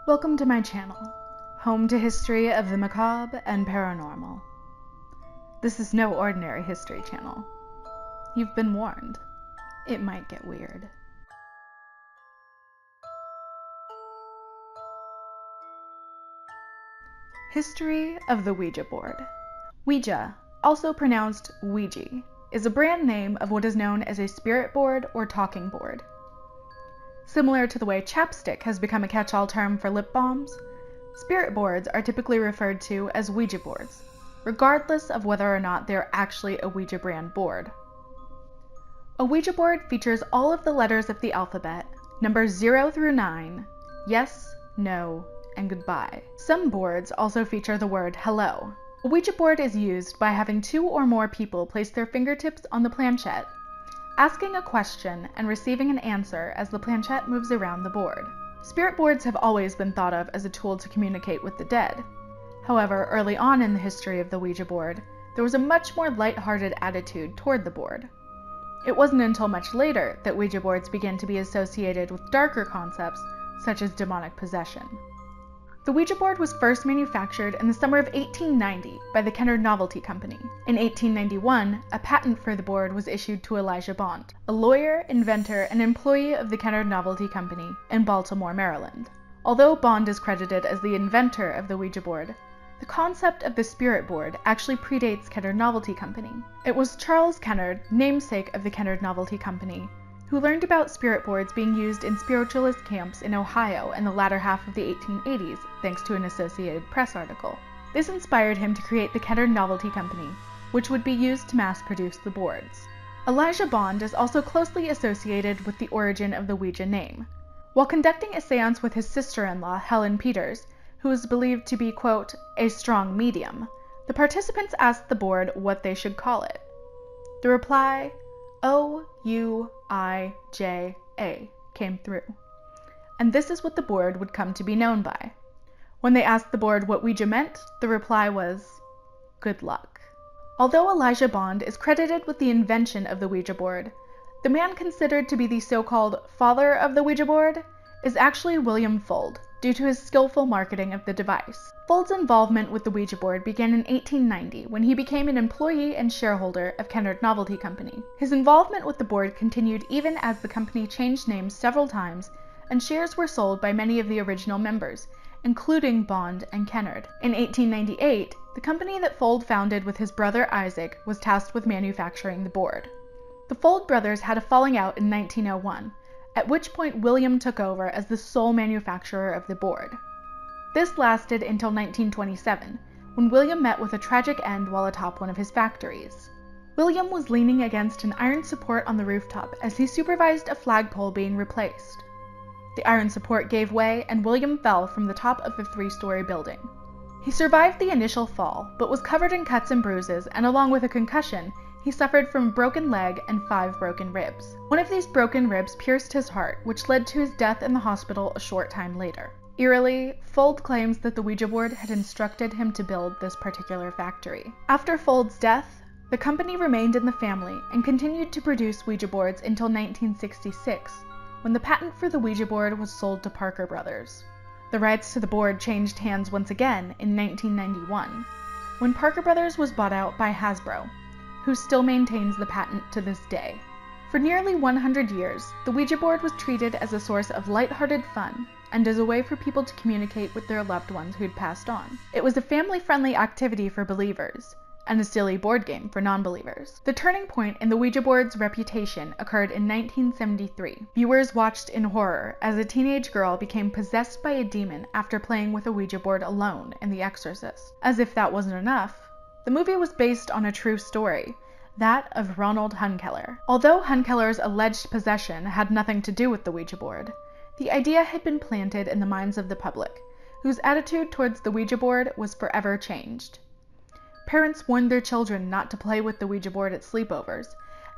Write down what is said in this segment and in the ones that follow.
Welcome to my channel, home to history of the macabre and paranormal. This is no ordinary history channel. You've been warned. It might get weird. History of the Ouija board. Ouija, also pronounced Ouija, is a brand name of what is known as a spirit board or talking board. Similar to the way chapstick has become a catch-all term for lip balms, spirit boards are typically referred to as Ouija boards, regardless of whether or not they're actually a Ouija brand board. A Ouija board features all of the letters of the alphabet, numbers 0 through 9, yes, no, and goodbye. Some boards also feature the word hello. A Ouija board is used by having 2 or more people place their fingertips on the planchette, asking a question and receiving an answer as the planchette moves around the board. Spirit boards have always been thought of as a tool to communicate with the dead. However, early on in the history of the Ouija board, there was a much more lighthearted attitude toward the board. It wasn't until much later that Ouija boards began to be associated with darker concepts such as demonic possession. The Ouija board was first manufactured in the summer of 1890 by the Kenner Novelty Company. In 1891, a patent for the board was issued to Ouija Bond, a lawyer, inventor, and employee of the Kenner Novelty Company in Baltimore, Maryland. Although Bond is credited as the inventor of the Ouija board, the concept of the spirit board actually predates Kenner Novelty Company. It was Charles Kenner, namesake of the Kenner Novelty Company, who learned about spirit boards being used in spiritualist camps in Ohio in the latter half of the 1880s, thanks to an Associated Press article. This inspired him to create the Kenner Novelty Company, which would be used to mass-produce the boards. Ouija Bond is also closely associated with the origin of the Ouija name. While conducting a seance with his sister-in-law, Helen Peters, who is believed to be, quote, a strong medium, the participants asked the board what they should call it. The reply, O-U-I-J-A, came through. And this is what the board would come to be known by. When they asked the board what Ouija meant, the reply was, good luck. Although Ouija Bond is credited with the invention of the Ouija board, the man considered to be the so-called father of the Ouija board is actually William Fuld, due to his skillful marketing of the device. Fuld's involvement with the Ouija board began in 1890 when he became an employee and shareholder of Kenner Novelty Company. His involvement with the board continued even as the company changed names several times and shares were sold by many of the original members, including Bond and Kennard. In 1898, the company that Fuld founded with his brother Isaac was tasked with manufacturing the board. The Fuld brothers had a falling out in 1901, at which point William took over as the sole manufacturer of the board. This lasted until 1927, when William met with a tragic end while atop one of his factories. William was leaning against an iron support on the rooftop as he supervised a flagpole being replaced. The iron support gave way and William fell from the top of the 3-story building. He survived the initial fall, but was covered in cuts and bruises, and along with a concussion, he suffered from a broken leg and 5 broken ribs. One of these broken ribs pierced his heart, which led to his death in the hospital a short time later. Eerily, Fuld claims that the Ouija board had instructed him to build this particular factory. After Fuld's death, the company remained in the family and continued to produce Ouija boards until 1966, when the patent for the Ouija board was sold to Parker Brothers. The rights to the board changed hands once again in 1991, when Parker Brothers was bought out by Hasbro, who still maintains the patent to this day. For nearly 100 years, the Ouija board was treated as a source of lighthearted fun and as a way for people to communicate with their loved ones who'd passed on. It was a family-friendly activity for believers, and a silly board game for non-believers. The turning point in the Ouija board's reputation occurred in 1973. Viewers watched in horror as a teenage girl became possessed by a demon after playing with a Ouija board alone in The Exorcist. As if that wasn't enough, the movie was based on a true story, that of Ronald Hunkeler. Although Hunkeler's alleged possession had nothing to do with the Ouija board, the idea had been planted in the minds of the public, whose attitude towards the Ouija board was forever changed. Parents warned their children not to play with the Ouija board at sleepovers,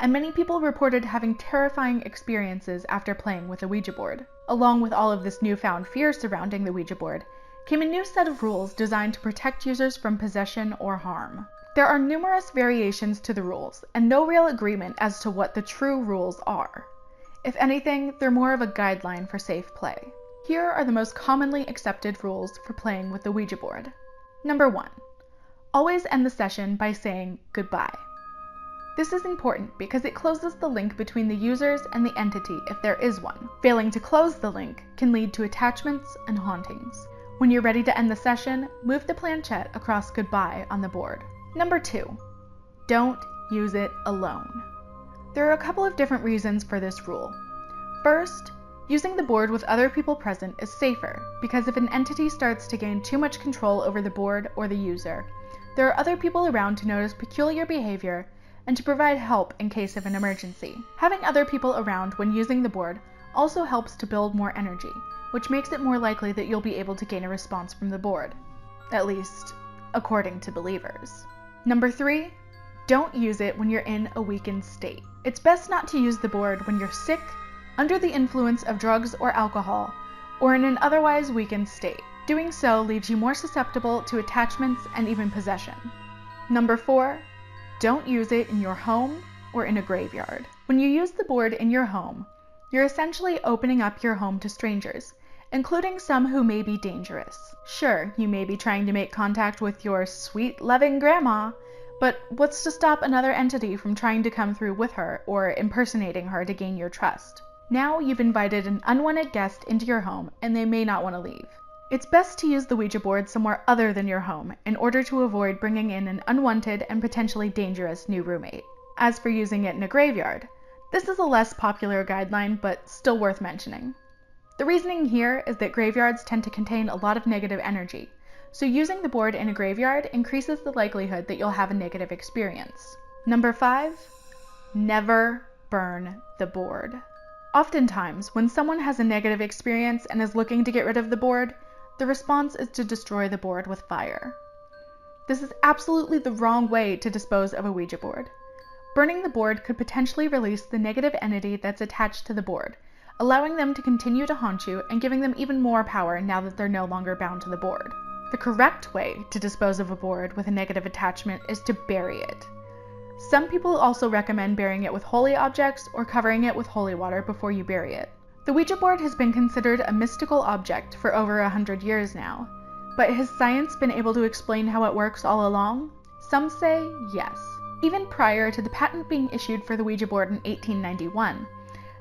and many people reported having terrifying experiences after playing with a Ouija board. Along with all of this newfound fear surrounding the Ouija board, came a new set of rules designed to protect users from possession or harm. There are numerous variations to the rules, and no real agreement as to what the true rules are. If anything, they're more of a guideline for safe play. Here are the most commonly accepted rules for playing with the Ouija board. Number 1. Always end the session by saying goodbye. This is important because it closes the link between the users and the entity if there is one. Failing to close the link can lead to attachments and hauntings. When you're ready to end the session, move the planchette across goodbye on the board. Number 2. Don't use it alone. There are a couple of different reasons for this rule. First, using the board with other people present is safer because if an entity starts to gain too much control over the board or the user, there are other people around to notice peculiar behavior and to provide help in case of an emergency. Having other people around when using the board also helps to build more energy, which makes it more likely that you'll be able to gain a response from the board. At least, according to believers. Number 3, don't use it when you're in a weakened state. It's best not to use the board when you're sick, under the influence of drugs or alcohol, or in an otherwise weakened state. Doing so leaves you more susceptible to attachments and even possession. Number 4, don't use it in your home or in a graveyard. When you use the board in your home, you're essentially opening up your home to strangers, including some who may be dangerous. Sure, you may be trying to make contact with your sweet, loving grandma, but what's to stop another entity from trying to come through with her or impersonating her to gain your trust? Now you've invited an unwanted guest into your home and they may not want to leave. It's best to use the Ouija board somewhere other than your home in order to avoid bringing in an unwanted and potentially dangerous new roommate. As for using it in a graveyard, this is a less popular guideline but still worth mentioning. The reasoning here is that graveyards tend to contain a lot of negative energy, so using the board in a graveyard increases the likelihood that you'll have a negative experience. Number 5, never burn the board. Oftentimes, when someone has a negative experience and is looking to get rid of the board, the response is to destroy the board with fire. This is absolutely the wrong way to dispose of a Ouija board. Burning the board could potentially release the negative entity that's attached to the board, allowing them to continue to haunt you and giving them even more power now that they're no longer bound to the board. The correct way to dispose of a board with a negative attachment is to bury it. Some people also recommend burying it with holy objects or covering it with holy water before you bury it. The Ouija board has been considered a mystical object for over 100 years now, but has science been able to explain how it works all along? Some say yes. Even prior to the patent being issued for the Ouija board in 1891,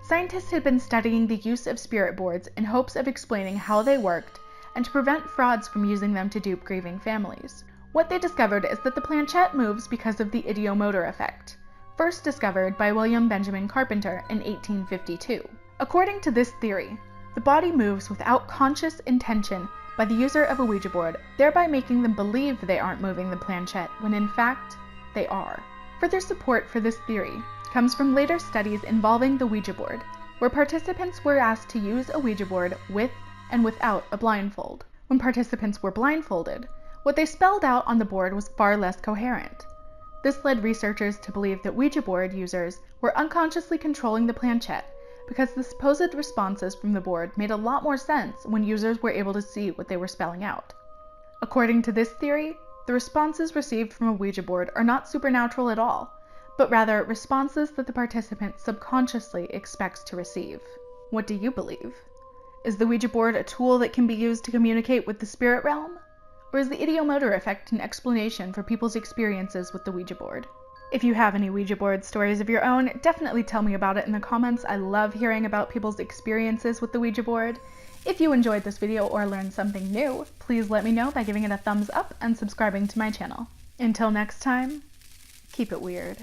scientists had been studying the use of spirit boards in hopes of explaining how they worked and to prevent frauds from using them to dupe grieving families. What they discovered is that the planchette moves because of the ideomotor effect, first discovered by William Benjamin Carpenter in 1852. According to this theory, the body moves without conscious intention by the user of a Ouija board, thereby making them believe they aren't moving the planchette when in fact they are. Further support for this theory comes from later studies involving the Ouija board, where participants were asked to use a Ouija board with and without a blindfold. When participants were blindfolded, what they spelled out on the board was far less coherent. This led researchers to believe that Ouija board users were unconsciously controlling the planchette because the supposed responses from the board made a lot more sense when users were able to see what they were spelling out. According to this theory, the responses received from a Ouija board are not supernatural at all, but rather responses that the participant subconsciously expects to receive. What do you believe? Is the Ouija board a tool that can be used to communicate with the spirit realm? Or is the ideomotor effect an explanation for people's experiences with the Ouija board? If you have any Ouija board stories of your own, definitely tell me about it in the comments. I love hearing about people's experiences with the Ouija board. If you enjoyed this video or learned something new, please let me know by giving it a thumbs up and subscribing to my channel. Until next time, keep it weird.